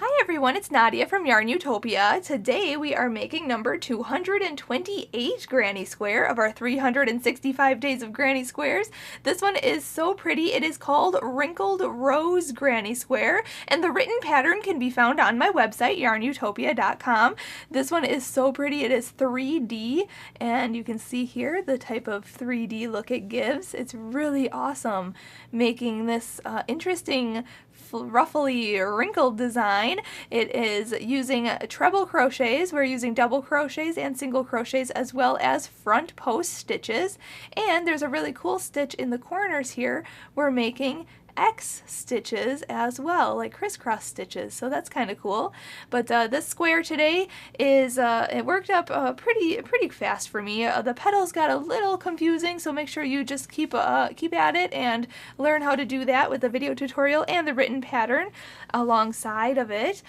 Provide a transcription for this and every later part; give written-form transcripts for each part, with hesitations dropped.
Hi everyone, it's Nadia from YARNutopia. Today we are making number 228 granny square of our 365 days of granny squares. This one is so pretty. It is called Wrinkled Rose Granny Square, and the written pattern can be found on my website, YARNutopia.com. This one is so pretty. It is 3D, and you can see here the type of 3D look it gives. It's really awesome, making this interesting ruffly wrinkled design. It is using treble crochets. We're using double crochets and single crochets as well as front post stitches, and there's a really cool stitch in the corners here. We're making X stitches as well, like crisscross stitches, so that's kind of cool. But this square today is it worked up pretty fast for me. The petals got a little confusing, so make sure you just keep at it and learn how to do that with the video tutorial and the written pattern alongside of it.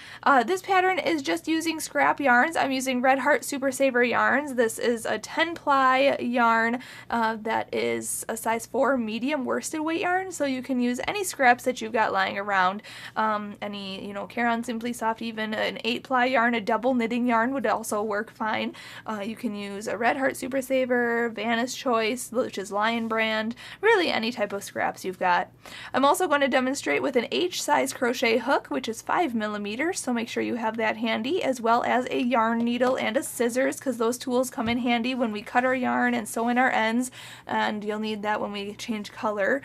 This pattern is just using scrap yarns. I'm using Red Heart Super Saver yarns. This is a 10-ply yarn that is a size 4 medium worsted weight yarn, so you can use any scraps that you've got lying around. Any, Caron Simply Soft, even an 8-ply yarn, a double knitting yarn would also work fine. You can use a Red Heart Super Saver, Vanna's Choice, which is Lion Brand, really any type of scraps you've got. I'm also going to demonstrate with an H size crochet hook, which is 5mm, so make sure you have that handy, as well as a yarn needle and a scissors, because those tools come in handy when we cut our yarn and sew in our ends, and you'll need that when we change color.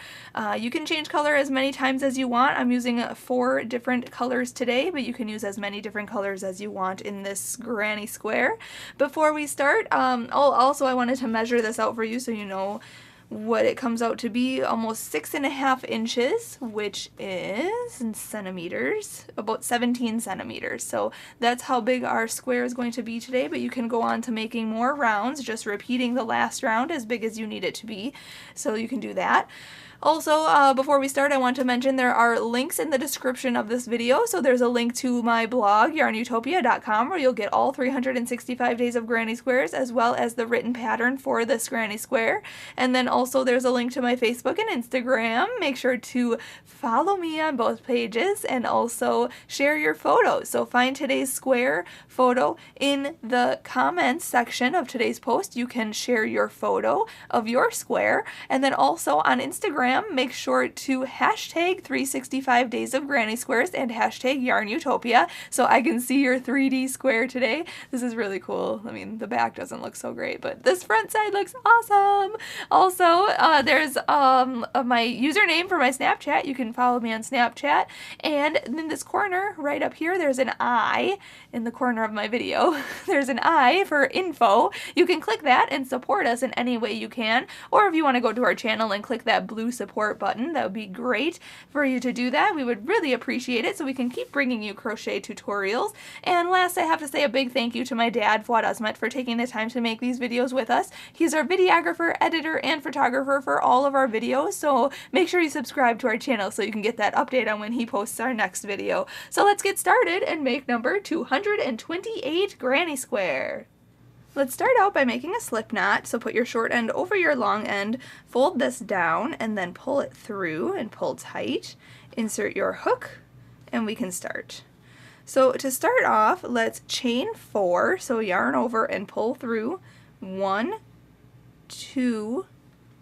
You can change color as many times as you want. I'm using 4 different colors today, but you can use as many different colors as you want in this granny square. Before we start, I wanted to measure this out for you so you know what it comes out to be. Almost 6.5 inches, which is in centimeters, about 17 centimeters. So that's how big our square is going to be today, but you can go on to making more rounds, just repeating the last round as big as you need it to be. So you can do that. Also, before we start, I want to mention there are links in the description of this video. So there's a link to my blog, YARNutopia.com, where you'll get all 365 days of granny squares, as well as the written pattern for this granny square. And then also there's a link to my Facebook and Instagram. Make sure to follow me on both pages and also share your photos. So find today's square photo in the comments section of today's post. You can share your photo of your square, and then also on Instagram, make sure to hashtag 365 days of granny squares and hashtag YARNutopia so I can see your 3D square today. This is really cool. I mean, the back doesn't look so great, but this front side looks awesome. Also, there's my username for my Snapchat. You can follow me on Snapchat, and in this corner right up here there's an I in the corner of my video. There's an I for info. You can click that and support us in any way you can, or if you want to go to our channel and click that blue support button, that would be great for you to do that. We would really appreciate it so we can keep bringing you crochet tutorials. And last, I have to say a big thank you to my dad, Fuad, Azmat, for taking the time to make these videos with us. He's our videographer, editor, and photographer for all of our videos, so make sure you subscribe to our channel so you can get that update on when he posts our next video. So let's get started and make number 228 granny square. Let's start out by making a slip knot. So put your short end over your long end, fold this down, and then pull it through and pull tight. Insert your hook, and we can start. So to start off, let's chain 4. So yarn over and pull through 1, 2,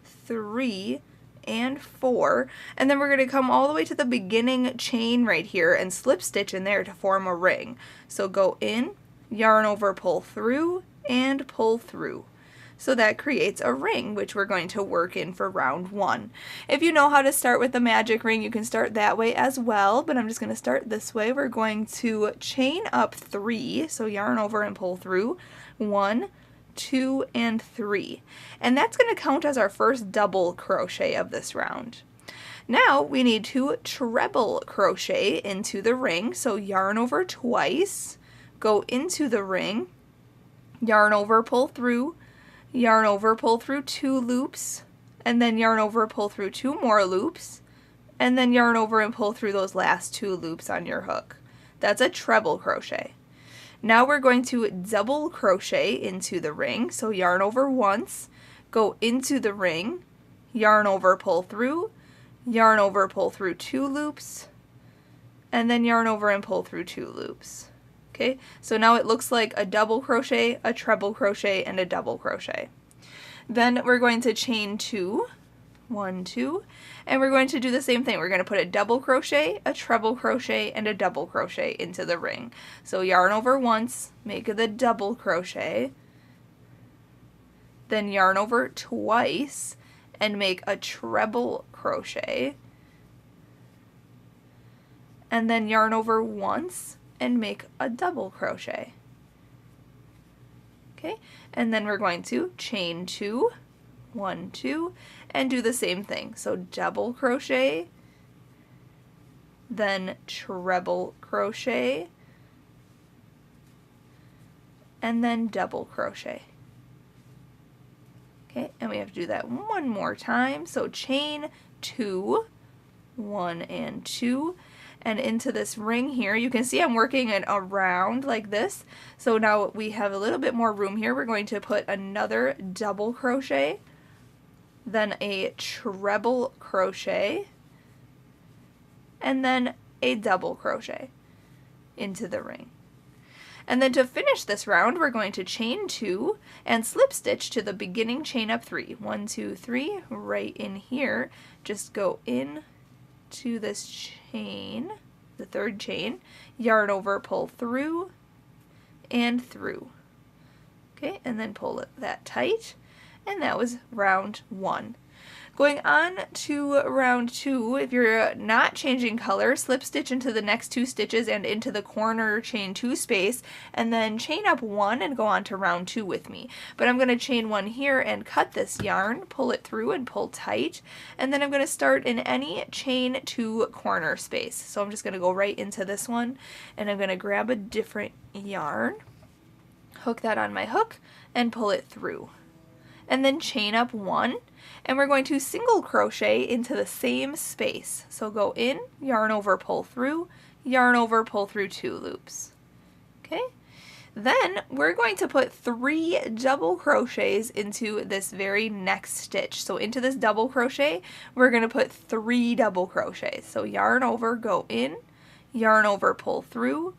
3, and 4, and then we're going to come all the way to the beginning chain right here and slip stitch in there to form a ring. So go in, yarn over, pull through, and pull through. So that creates a ring, which we're going to work in for round 1. If you know how to start with the magic ring, you can start that way as well, but I'm just going to start this way. We're going to chain up 3, so yarn over and pull through 1, 2, and 3. And that's going to count as our first double crochet of this round. Now we need to treble crochet into the ring, so yarn over twice, go into the ring, yarn over, pull through, yarn over, pull through 2 loops, and then yarn over, pull through 2 more loops, and then yarn over and pull through those last 2 loops on your hook. That's a treble crochet. Now we're going to double crochet into the ring, so yarn over once, go into the ring, yarn over, pull through, yarn over, pull through 2 loops, and then yarn over and pull through 2 loops. Okay, so now it looks like a double crochet, a treble crochet, and a double crochet. Then we're going to chain 2, 1, 2, and we're going to do the same thing. We're going to put a double crochet, a treble crochet, and a double crochet into the ring. So yarn over once, make the double crochet, then yarn over twice and make a treble crochet, and then yarn over once and make a double crochet. Okay, and then we're going to chain 2, 1, 2, and do the same thing. So double crochet, then treble crochet, and then double crochet. Okay, and we have to do that one more time. So chain 2, 1 and 2, and into this ring here. You can see I'm working it around like this. So now we have a little bit more room here. We're going to put another double crochet, then a treble crochet, and then a double crochet into the ring. And then to finish this round, we're going to chain 2 and slip stitch to the beginning chain up 3. 1, 2, 3, right in here. Just go in to this chain, the third chain, yarn over, pull through, and through. Okay, and then pull that tight, and that was round 1. Going on to round 2, if you're not changing color, slip stitch into the next 2 stitches and into the corner chain 2 space, and then chain up 1 and go on to round 2 with me. But I'm going to chain 1 here and cut this yarn, pull it through and pull tight, and then I'm going to start in any chain 2 corner space. So I'm just going to go right into this one, and I'm going to grab a different yarn, hook that on my hook, and pull it through. And then chain up 1, and we're going to single crochet into the same space. So go in, yarn over, pull through, yarn over, pull through 2 loops. Okay, then we're going to put 3 double crochets into this very next stitch. So into this double crochet, we're going to put 3 double crochets. So yarn over, go in, yarn over, pull through,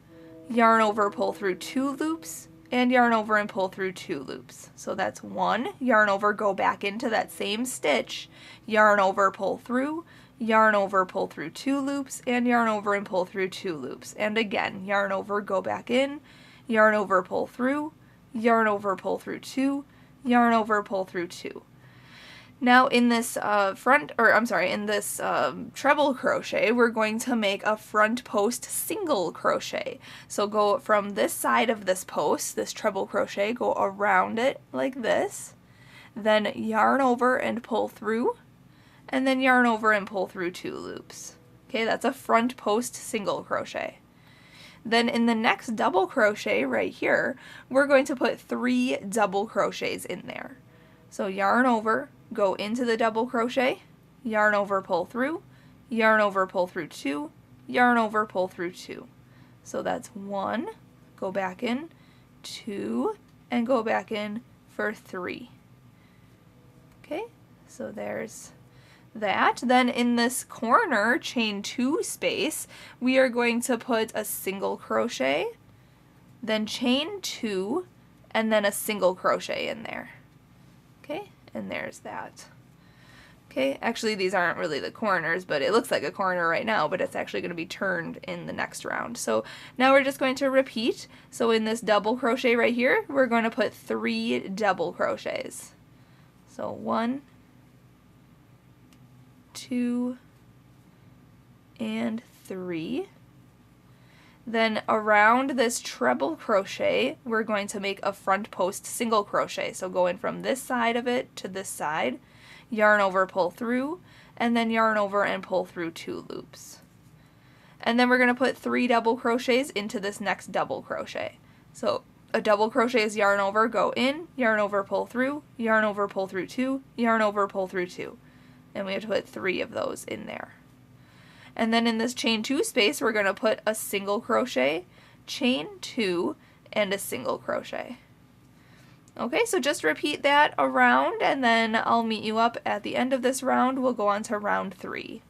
yarn over, pull through 2 loops, and yarn over and pull through 2 loops. So that's 1, yarn over, go back into that same stitch, yarn over, pull through, yarn over, pull through 2 loops, and yarn over and pull through 2 loops. And again, yarn over, go back in, yarn over, pull through, yarn over, pull through 2, yarn over, pull through 2. Now in this treble crochet, we're going to make a front post single crochet. So go from this side of this post, this treble crochet, go around it like this, then yarn over and pull through, and then yarn over and pull through 2 loops. Okay, that's a front post single crochet. Then in the next double crochet right here, we're going to put 3 double crochets in there. So yarn over, go into the double crochet, yarn over, pull through, yarn over, pull through 2, yarn over, pull through 2. So that's 1, go back in, 2, and go back in for 3. Okay, so there's that. Then in this corner chain 2 space, we are going to put a single crochet, then chain 2, and then a single crochet in there. Okay, and there's that. Okay, actually these aren't really the corners, but it looks like a corner right now, but it's actually going to be turned in the next round. So now we're just going to repeat. So in this double crochet right here, we're going to put 3 double crochets. So 1, 2, and 3. Then around this treble crochet, we're going to make a front post single crochet. So go in from this side of it to this side, yarn over, pull through, and then yarn over and pull through 2 loops. And then we're going to put 3 double crochets into this next double crochet. So a double crochet is yarn over, go in, yarn over, pull through, yarn over, pull through 2, yarn over, pull through 2. And we have to put 3 of those in there. And then in this chain 2 space, we're going to put a single crochet, chain 2, and a single crochet. Okay, so just repeat that around, and then I'll meet you up at the end of this round. We'll go on to round 3.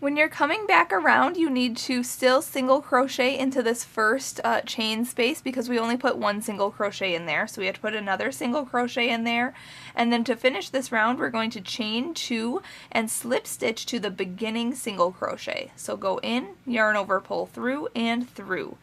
When you're coming back around, you need to still single crochet into this first chain space because we only put one single crochet in there, so we have to put another single crochet in there. And then to finish this round, we're going to chain 2 and slip stitch to the beginning single crochet. So go in, yarn over, pull through, and through.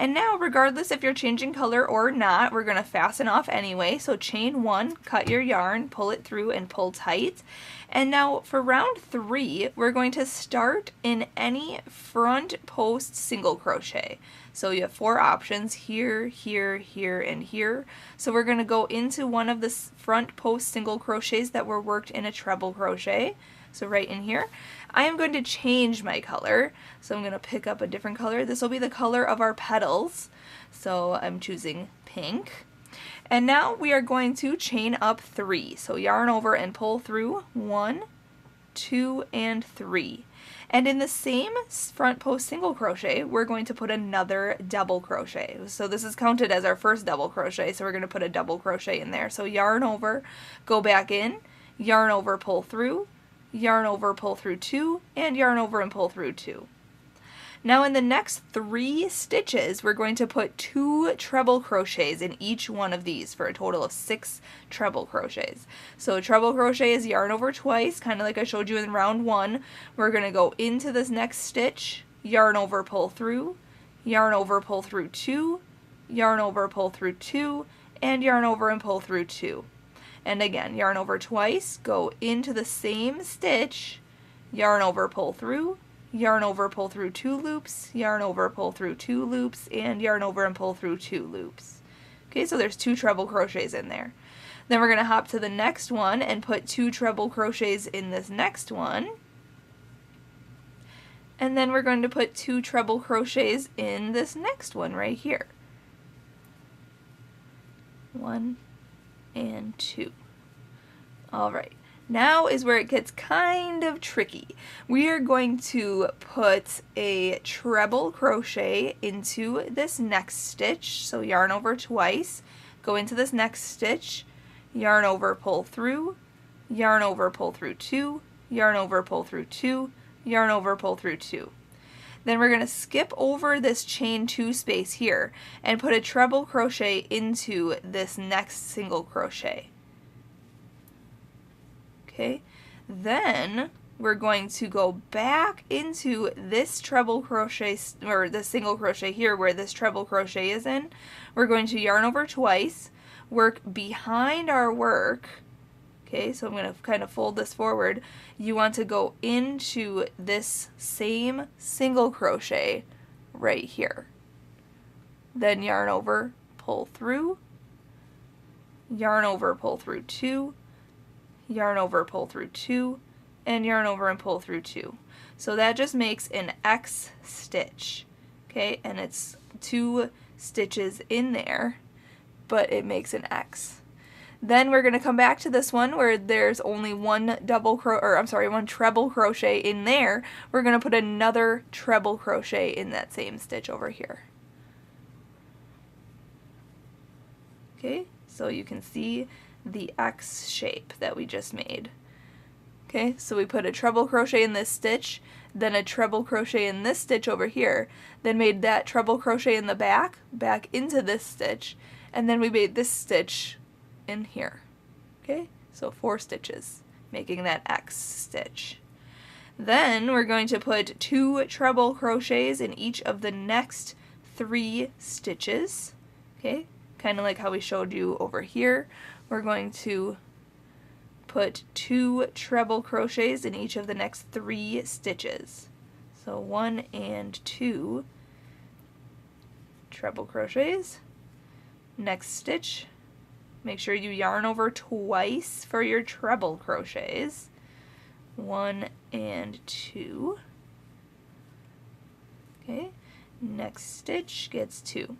And now, regardless if you're changing color or not, we're going to fasten off anyway. So chain 1, cut your yarn, pull it through, and pull tight. And now for round 3, we're going to start in any front post single crochet. So you have 4 options, here, here, here, and here. So we're going to go into one of the front post single crochets that were worked in a treble crochet. So right in here. I am going to change my color. So I'm going to pick up a different color. This will be the color of our petals. So I'm choosing pink. And now we are going to chain up 3. So yarn over and pull through 1, 2, and 3. And in the same front post single crochet, we're going to put another double crochet. So this is counted as our first double crochet, so we're going to put a double crochet in there. So yarn over, go back in, yarn over, pull through, yarn over, pull through 2, and yarn over and pull through 2. Now in the next 3 stitches, we're going to put 2 treble crochets in each one of these for a total of 6 treble crochets. So a treble crochet is yarn over twice, kind of like I showed you in round 1. We're going to go into this next stitch, yarn over, pull through, yarn over, pull through 2, yarn over, pull through 2, and yarn over and pull through 2. And again, yarn over twice, go into the same stitch, yarn over, pull through, yarn over, pull through 2 loops, yarn over, pull through 2 loops, and yarn over and pull through 2 loops. Okay, so there's 2 treble crochets in there. Then we're going to hop to the next one and put 2 treble crochets in this next one. And then we're going to put 2 treble crochets in this next one right here. 1 and 2. All right. Now is where it gets kind of tricky. We are going to put a treble crochet into this next stitch. So yarn over twice, go into this next stitch, yarn over, pull through, yarn over, pull through 2, yarn over, pull through 2, yarn over, pull through 2. Then we're going to skip over this chain 2 space here and put a treble crochet into this next single crochet. Okay, then we're going to go back into this treble crochet, or the single crochet here where this treble crochet is in. We're going to yarn over twice, work behind our work. Okay, so I'm going to kind of fold this forward. You want to go into this same single crochet right here. Then yarn over, pull through, yarn over, pull through 2, yarn over, pull through 2, and yarn over and pull through 2. So that just makes an X stitch, okay, and it's 2 stitches in there, but it makes an X. Then we're going to come back to this one where there's only one treble crochet in there. We're going to put another treble crochet in that same stitch over here. Okay, so you can see the X shape that we just made. Okay, so we put a treble crochet in this stitch, then a treble crochet in this stitch over here, then made that treble crochet in the back into this stitch, and then we made this stitch in here. Okay, so 4 stitches, making that X stitch. Then we're going to put 2 treble crochets in each of the next 3 stitches. Okay, kind of like how we showed you over here. We're going to put 2 treble crochets in each of the next 3 stitches. So 1 and 2 treble crochets. Next stitch, make sure you yarn over twice for your treble crochets. 1 and 2. Okay, next stitch gets 2.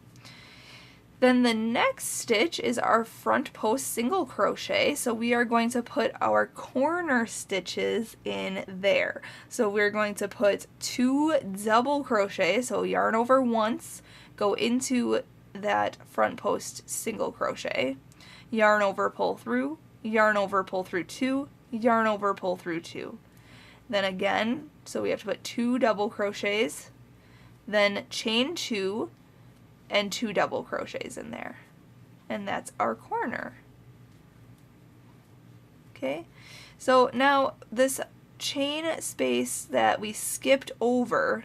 Then the next stitch is our front post single crochet, so we are going to put our corner stitches in there. So we're going to put 2 double crochets, so yarn over once, go into that front post single crochet, yarn over, pull through, yarn over, pull through 2, yarn over, pull through 2. then again, so we have to put 2 double crochets, then chain 2 and 2 double crochets in there. And that's our corner. Okay, so now this chain space that we skipped over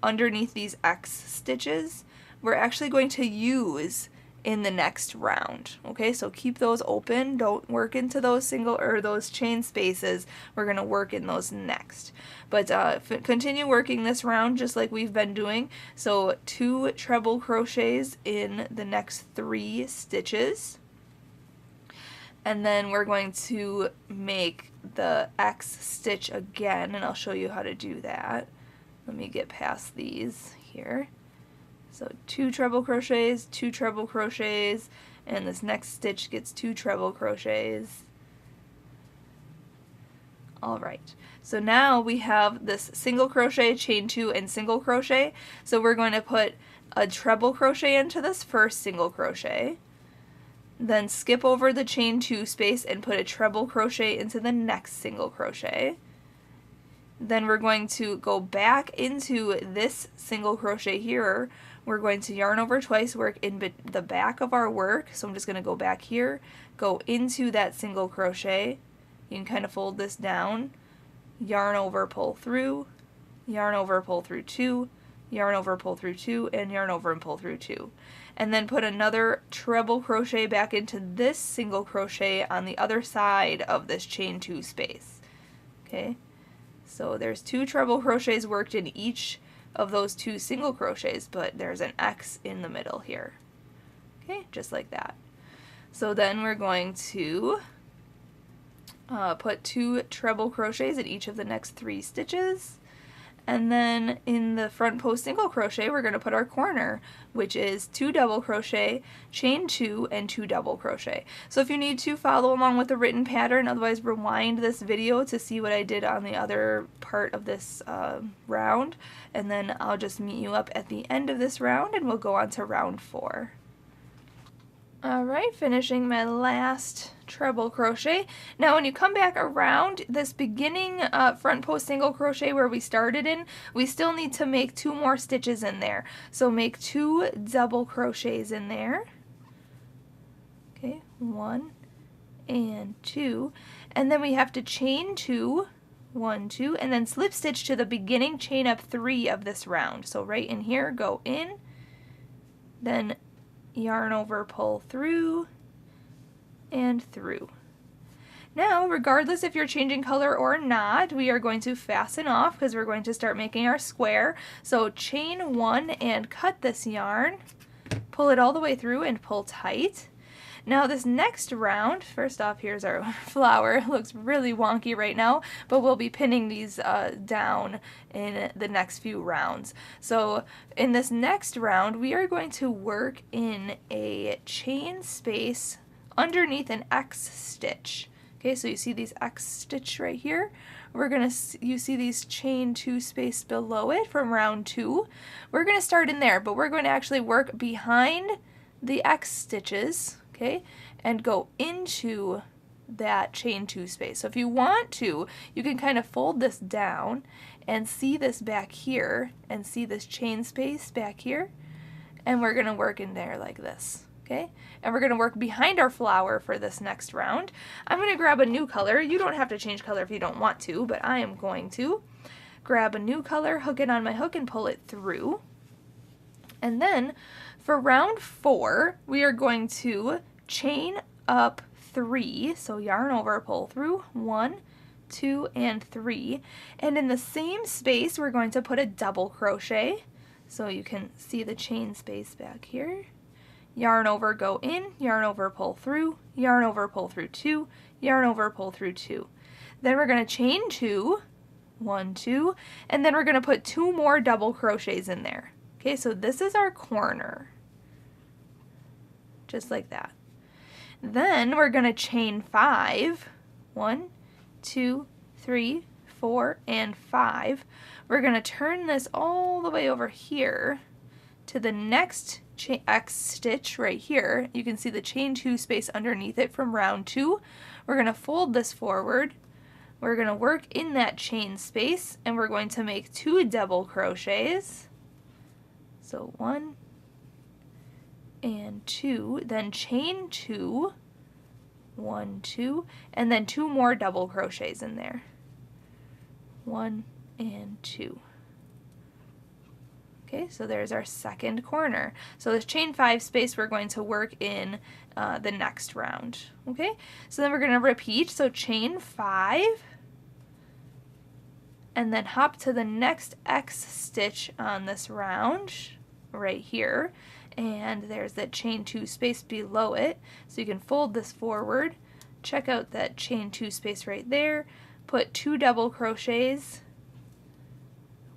underneath these X stitches, we're actually going to use in the next round. Okay, so keep those open, don't work into those single or those chain spaces. We're going to work in those next. But continue working this round just like we've been doing. So 2 treble crochets in the next 3 stitches. And then we're going to make the X stitch again, and I'll show you how to do that. Let me get past these here. So 2 treble crochets, 2 treble crochets, and this next stitch gets 2 treble crochets. Alright, so now we have this single crochet, chain 2, and single crochet. So we're going to put a treble crochet into this first single crochet, then skip over the chain 2 space and put a treble crochet into the next single crochet. Then we're going to go back into this single crochet here. We're going to yarn over twice, work in the back of our work. So I'm just going to go back here, go into that single crochet. You can kind of fold this down, yarn over, pull through, yarn over, pull through 2, yarn over, pull through 2, and yarn over and pull through 2. And then put another treble crochet back into this single crochet on the other side of this chain 2 space. Okay, so there's 2 treble crochets worked in each of those 2 single crochets, but there's an X in the middle here. Okay, just like that. So then we're going to put 2 treble crochets in each of the next 3 stitches. And then in the front post single crochet, we're going to put our corner, which is 2 double crochet, chain 2, and 2 double crochet. So if you need to, follow along with the written pattern, otherwise rewind this video to see what I did on the other part of this round, and then I'll just meet you up at the end of this round and we'll go on to round 4. Alright, finishing my last treble crochet. Now when you come back around this beginning front post single crochet where we started in, we still need to make 2 more stitches in there. So make 2 double crochets in there. Okay, 1 and 2. And then we have to chain 2, 1, 2, and then slip stitch to the beginning chain up 3 of this round. So right in here, go in, then yarn over, pull through, and through. Now, regardless if you're changing color or not, we are going to fasten off because we're going to start making our square. So chain 1 and cut this yarn, pull it all the way through and pull tight. Now this next round, first off, here's our flower. It looks really wonky right now, but we'll be pinning these down in the next few rounds. So in this next round, we are going to work in a chain space underneath an X stitch. Okay, so you see these X stitch right here. You see these chain 2 space below it from round 2. We're going to start in there, but we're going to actually work behind the X stitches, okay, and go into that chain 2 space. So if you want to, you can kind of fold this down and see this back here and see this chain space back here, and we're going to work in there like this. Okay, and we're going to work behind our flower for this next round. I'm going to grab a new color. You don't have to change color if you don't want to, but I am going to grab a new color, hook it on my hook, and pull it through. And then for round 4, we are going to chain up 3, so yarn over, pull through, 1, 2, and 3. And in the same space, we're going to put a double crochet, so you can see the chain space back here. Yarn over, go in, yarn over, pull through, yarn over, pull through 2, yarn over, pull through 2. Then we're going to chain 2, 1, 2, and then we're going to put 2 more double crochets in there. Okay, so this is our corner, just like that. Then we're going to chain 5, 1, 2, 3, 4, and 5. We're going to turn this all the way over here to the next X stitch right here. You can see the chain 2 space underneath it from round 2. We're going to fold this forward, we're going to work in that chain space, and we're going to make 2 double crochets. So 1 and 2, then chain 2, 1, 2, and then 2 more double crochets in there. 1 and 2. Okay, so there's our second corner. So this chain 5 space we're going to work in the next round. Okay, so then we're going to repeat. So chain 5, and then hop to the next X stitch on this round right here, and there's that chain 2 space below it. So you can fold this forward, check out that chain 2 space right there, put 2 double crochets,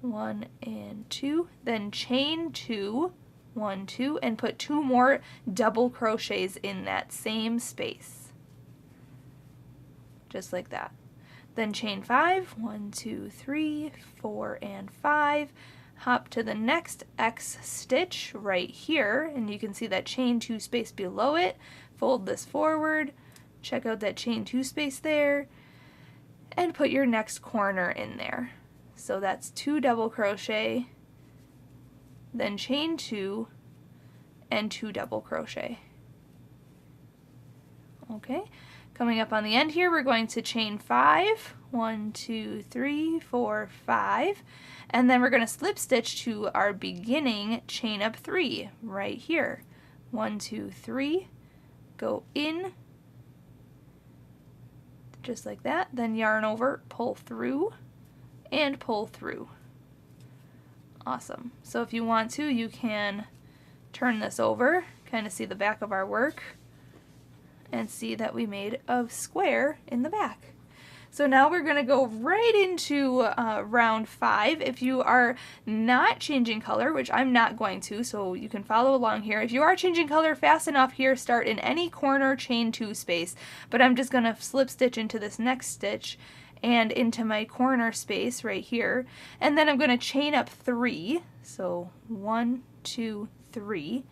1 and 2, then chain 2, 1, 2, and put 2 more double crochets in that same space, just like that. Then chain 5, 1, 2, 3, 4, and 5, hop to the next X stitch right here, and you can see that chain 2 space below it. Fold this forward, check out that chain 2 space there, and put your next corner in there. So that's 2 double crochet, then chain 2, and 2 double crochet. Okay, coming up on the end here, we're going to chain 5, 1, 2, 3, 4, 5, and then we're going to slip stitch to our beginning chain up 3 right here. 1, 2, 3, go in, just like that, then yarn over, pull through, and pull through. Awesome. So if you want to, you can turn this over, kind of see the back of our work, and see that we made a square in the back. So now we're going to go right into round 5. If you are not changing color, which I'm not going to, so you can follow along here. If you are changing color fast enough here, start in any corner chain 2 space, but I'm just going to slip stitch into this next stitch and into my corner space right here, and then I'm going to chain up 3, so 1, 2, 3,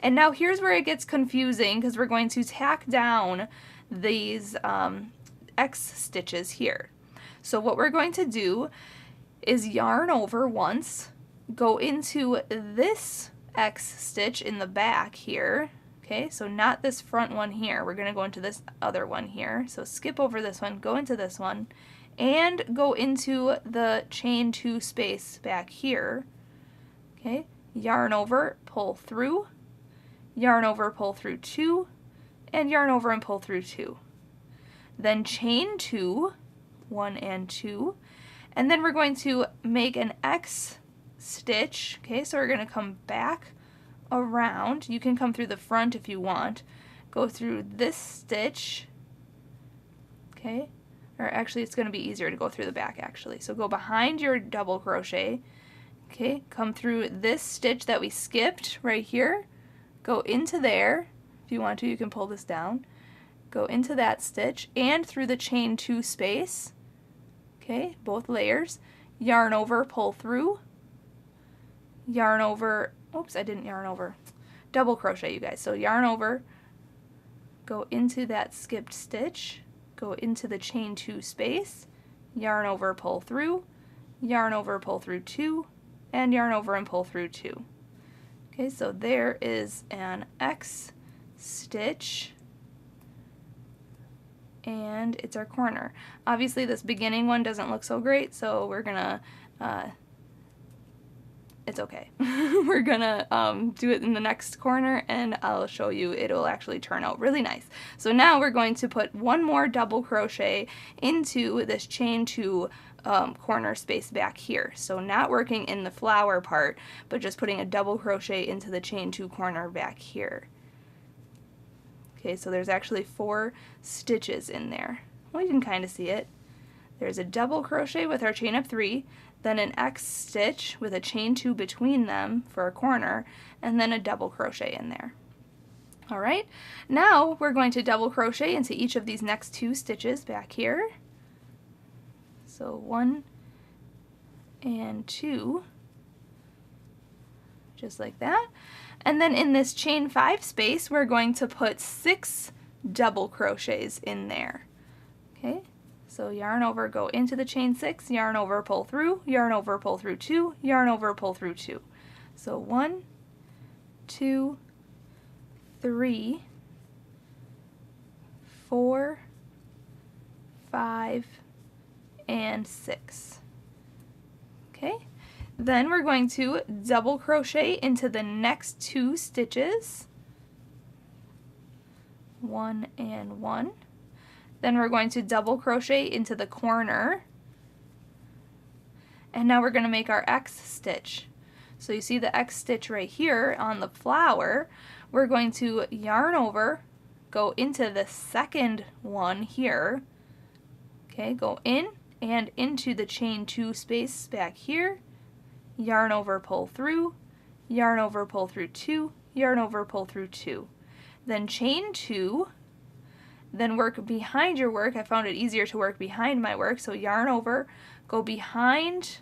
and now here's where it gets confusing because we're going to tack down these X stitches here. So what we're going to do is yarn over once, go into this X stitch in the back here. Okay, so not this front one here, we're going to go into this other one here. So skip over this one, go into this one, and go into the chain 2 space back here. Okay, yarn over, pull through, yarn over, pull through 2, and yarn over and pull through 2. Then chain 2, 1 and 2, and then we're going to make an X stitch. Okay, so we're going to come back around. You can come through the front if you want. Go through this stitch. Okay, or actually it's going to be easier to go through the back actually. So go behind your double crochet. Okay, come through this stitch that we skipped right here. Go into there. If you want to, you can pull this down. Go into that stitch and through the chain 2 space. Okay, both layers. Yarn over, pull through. Yarn over, oops, I didn't yarn over. Double crochet, you guys. So yarn over, go into that skipped stitch, go into the chain 2 space, yarn over, pull through, yarn over, pull through 2, and yarn over and pull through 2. Okay, so there is an X stitch, and it's our corner. Obviously this beginning one doesn't look so great, so we're gonna it's okay. We're gonna do it in the next corner, and I'll show you it'll actually turn out really nice. So now we're going to put 1 more double crochet into this chain 2 corner space back here. So not working in the flower part, but just putting a double crochet into the chain 2 corner back here. Okay, so there's actually 4 stitches in there. Well, you can kind of see it. There's a double crochet with our chain up 3, then an X stitch with a chain 2 between them for a corner, and then a double crochet in there. Alright, now we're going to double crochet into each of these next 2 stitches back here. So 1 and 2, just like that. And then in this chain 5 space, we're going to put 6 double crochets in there. Okay, So yarn over, go into the chain 6, yarn over, pull through, yarn over, pull through 2, yarn over, pull through 2. So 1, 2, 3, 4, 5, and 6. Okay, then we're going to double crochet into the next 2 stitches, 1 and 1. Then we're going to double crochet into the corner, and now we're going to make our X stitch. So you see the X stitch right here on the flower. We're going to yarn over, go into the second one here, okay, go in and into the chain 2 space back here, yarn over, pull through, yarn over, pull through 2, yarn over, pull through 2. Then chain 2, then work behind your work. I found it easier to work behind my work, so yarn over, go behind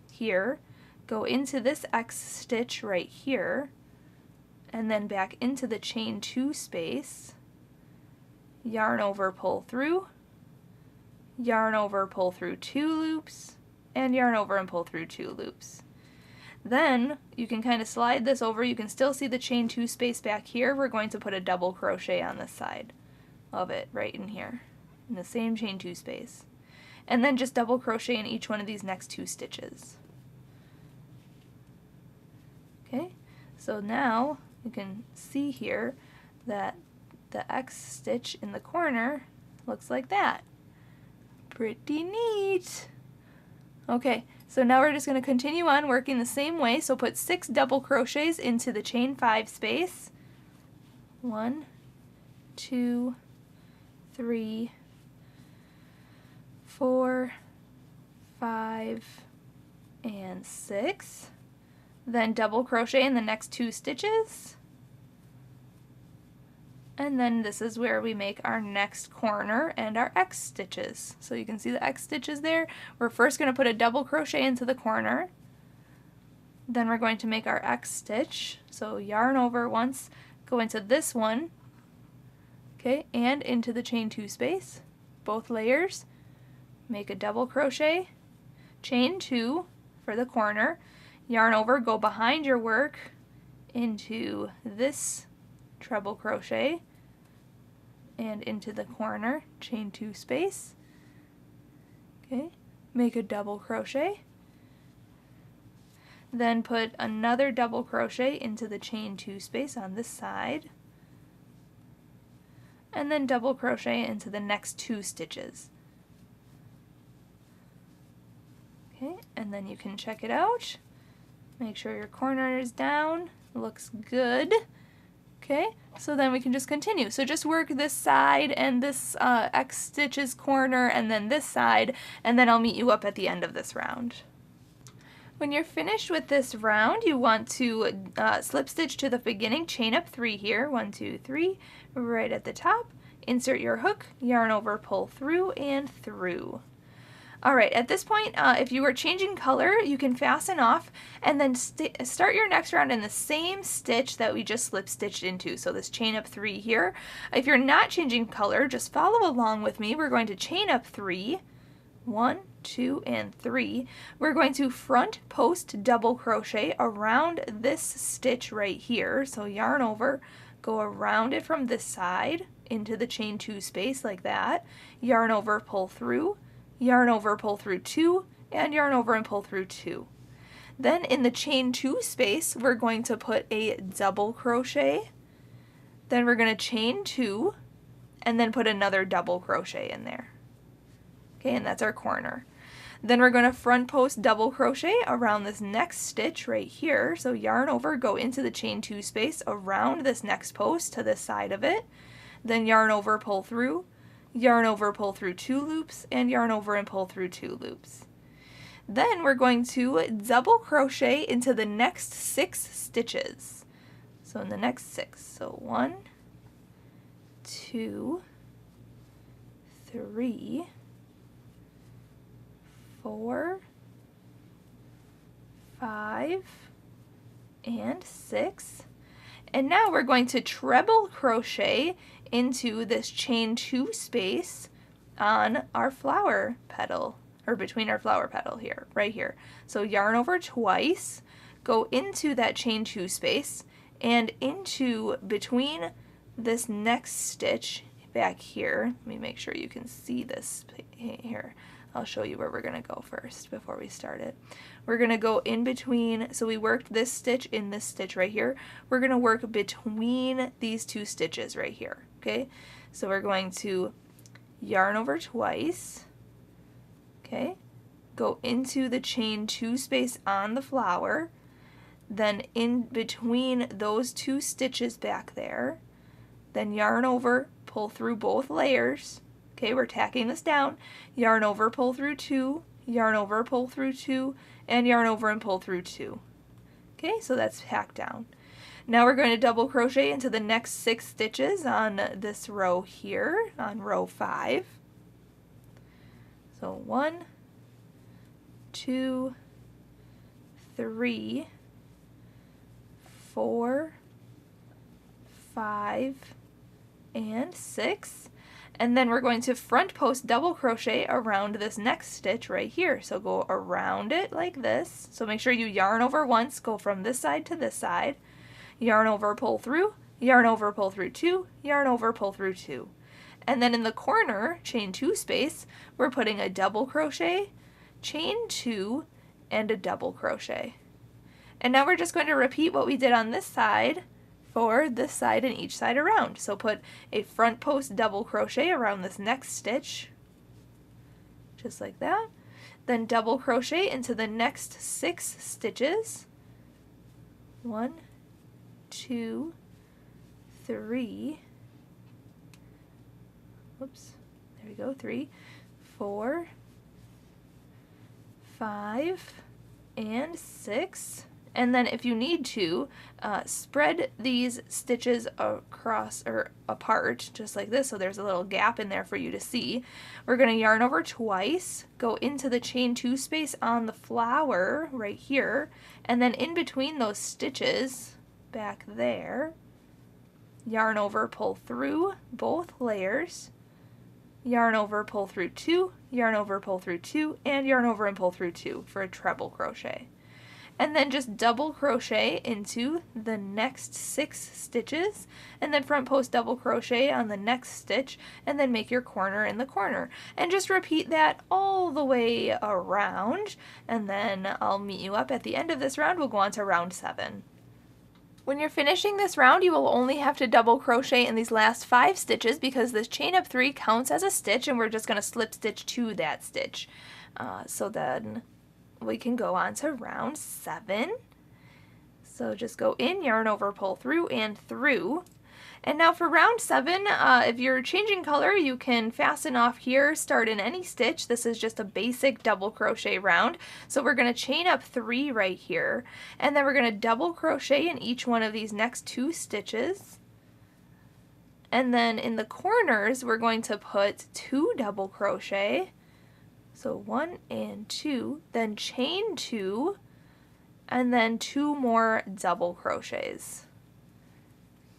here, go into this X stitch right here, and then back into the chain 2 space, yarn over, pull through, yarn over, pull through 2 loops, and yarn over and pull through 2 loops. Then you can kind of slide this over. You can still see the chain 2 space back here. We're going to put a double crochet on this side of it right in here in the same chain 2 space, and then just double crochet in each one of these next 2 stitches. Okay, so now you can see here that the X stitch in the corner looks like that. Pretty neat. Okay, so now we're just going to continue on working the same way. So put 6 double crochets into the chain 5 space. 1, 2, 3, 4, 5, and 6. Then double crochet in the next 2 stitches. And then this is where we make our next corner and our X stitches. So you can see the X stitches there. We're first going to put a double crochet into the corner. Then we're going to make our X stitch. So yarn over once, go into this one, okay, and into the chain 2 space, both layers, make a double crochet, chain 2 for the corner, yarn over, go behind your work into this treble crochet and into the corner, chain 2 space, okay, make a double crochet, then put another double crochet into the chain 2 space on this side, and then double crochet into the next 2 stitches. Okay, and then you can check it out. Make sure your corner is down. Looks good. Okay, so then we can just continue. So just work this side and this X stitches corner and then this side, and then I'll meet you up at the end of this round. When you're finished with this round, you want to slip stitch to the beginning, chain up 3 here, 1, 2, 3, right at the top, insert your hook, yarn over, pull through, and through. Alright, at this point, if you are changing color, you can fasten off and then start your next round in the same stitch that we just slip stitched into, so this chain up 3 here. If you're not changing color, just follow along with me. We're going to chain up 3, 1, 2, and 3. We're going to front post double crochet around this stitch right here, so yarn over, go around it from this side into the chain 2 space like that, yarn over, pull through, yarn over, pull through 2, and yarn over and pull through 2. Then in the chain 2 space, we're going to put a double crochet, then we're going to chain 2, and then put another double crochet in there. Okay, and that's our corner. Then we're going to front post double crochet around this next stitch right here. So yarn over, go into the chain 2 space around this next post to this side of it. Then yarn over, pull through, yarn over, pull through 2 loops, and yarn over and pull through 2 loops. Then we're going to double crochet into the next 6 stitches. So in the next 6, so 1, 2, 3, 4, 5, and 6. And now we're going to treble crochet into this chain 2 space on our flower petal, or between our flower petal here, right here. So yarn over twice, go into that chain 2 space, and into between this next stitch back here. Let me make sure you can see this here. I'll show you where we're going to go first before we start it. We're going to go in between, so we worked this stitch in this stitch right here. We're going to work between these 2 stitches right here, okay? So we're going to yarn over twice, okay? Go into the chain 2 space on the flower, then in between those 2 stitches back there, then yarn over, pull through both layers. Okay, we're tacking this down. Yarn over, pull through 2, yarn over, pull through 2, and yarn over and pull through 2. Okay, so that's tacked down. Now we're going to double crochet into the next 6 stitches on this row here, on row 5. So 1, 2, 3, 4, 5, and 6. And then we're going to front post double crochet around this next stitch right here. So go around it like this. So make sure you yarn over once, go from this side to this side, yarn over, pull through, yarn over, pull through 2, yarn over, pull through 2. And then in the corner, chain 2 space, we're putting a double crochet, chain 2, and a double crochet. And now we're just going to repeat what we did on this side for this side and each side around. So put a front post double crochet around this next stitch, just like that. Then double crochet into the next 6 stitches. 1, 2, 3, whoops, there we go, 3, 4, 5, and 6. And then if you need to, spread these stitches across or apart, just like this, so there's a little gap in there for you to see. We're going to yarn over twice, go into the chain 2 space on the flower right here, and then in between those stitches back there, yarn over, pull through both layers, yarn over, pull through 2, yarn over, pull through 2, and yarn over and pull through 2 for a treble crochet. And then just double crochet into the next 6 stitches, and then front post double crochet on the next stitch, and then make your corner in the corner. And just repeat that all the way around, and then I'll meet you up at the end of this round. We'll go on to round 7. When you're finishing this round, you will only have to double crochet in these last 5 stitches because this chain up 3 counts as a stitch, and we're just going to slip stitch to that stitch. So then we can go on to round 7. So just go in, yarn over, pull through, and through. And now for round 7, if you're changing color, you can fasten off here, start in any stitch. This is just a basic double crochet round. So we're going to chain up 3 right here, and then we're going to double crochet in each one of these next 2 stitches. And then in the corners, we're going to put 2 double crochet. So 1 and 2, then chain 2, and then 2 more double crochets.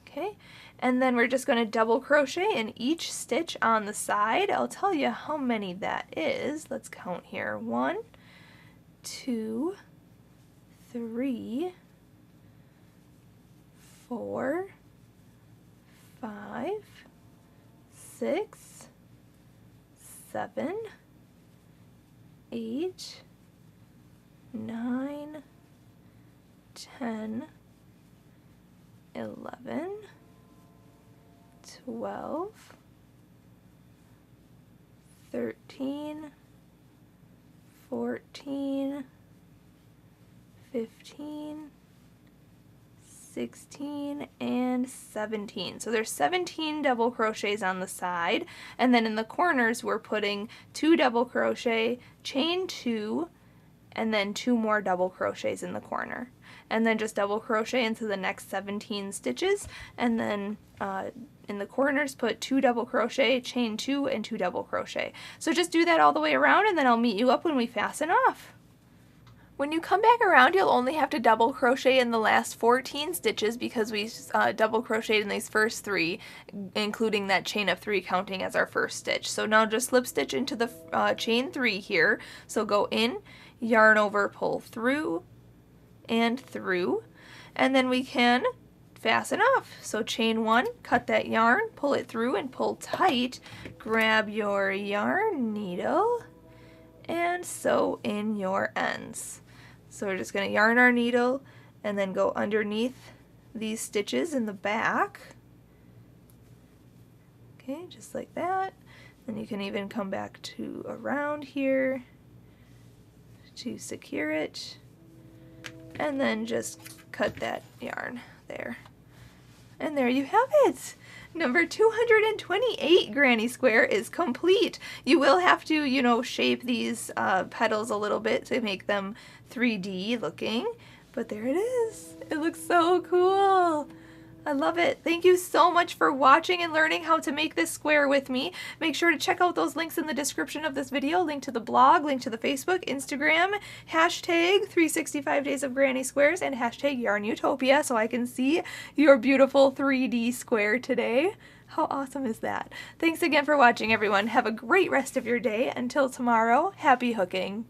Okay, and then we're just going to double crochet in each stitch on the side. I'll tell you how many that is. Let's count here. 1, 2, 3, 4, 5, 6, 7, 8, 9, 10, 11, 12, 13, 14, 15, 16, and 17. So there's 17 double crochets on the side, and then in the corners we're putting 2 double crochet, chain 2, and then 2 more double crochets in the corner. And then just double crochet into the next 17 stitches, and then in the corners put 2 double crochet, chain 2, and 2 double crochet. So just do that all the way around, and then I'll meet you up when we fasten off. When you come back around, you'll only have to double crochet in the last 14 stitches because we double crocheted in these first 3, including that chain of 3 counting as our first stitch. So now just slip stitch into the chain 3 here. So go in, yarn over, pull through, and through, and then we can fasten off. So chain 1, cut that yarn, pull it through and pull tight, grab your yarn needle, and sew in your ends. So we're just going to yarn our needle and then go underneath these stitches in the back. Okay, just like that. Then you can even come back to around here to secure it. And then just cut that yarn there. And there you have it! Number 228 granny square is complete. You will have to, you know, shape these petals a little bit to make them 3D looking, but there it is. It looks so cool. I love it. Thank you so much for watching and learning how to make this square with me. Make sure to check out those links in the description of this video, link to the blog, link to the Facebook, Instagram, hashtag 365 days of granny squares, and hashtag YARNutopia so I can see your beautiful 3D square today. How awesome is that? Thanks again for watching, everyone. Have a great rest of your day. Until tomorrow, happy hooking.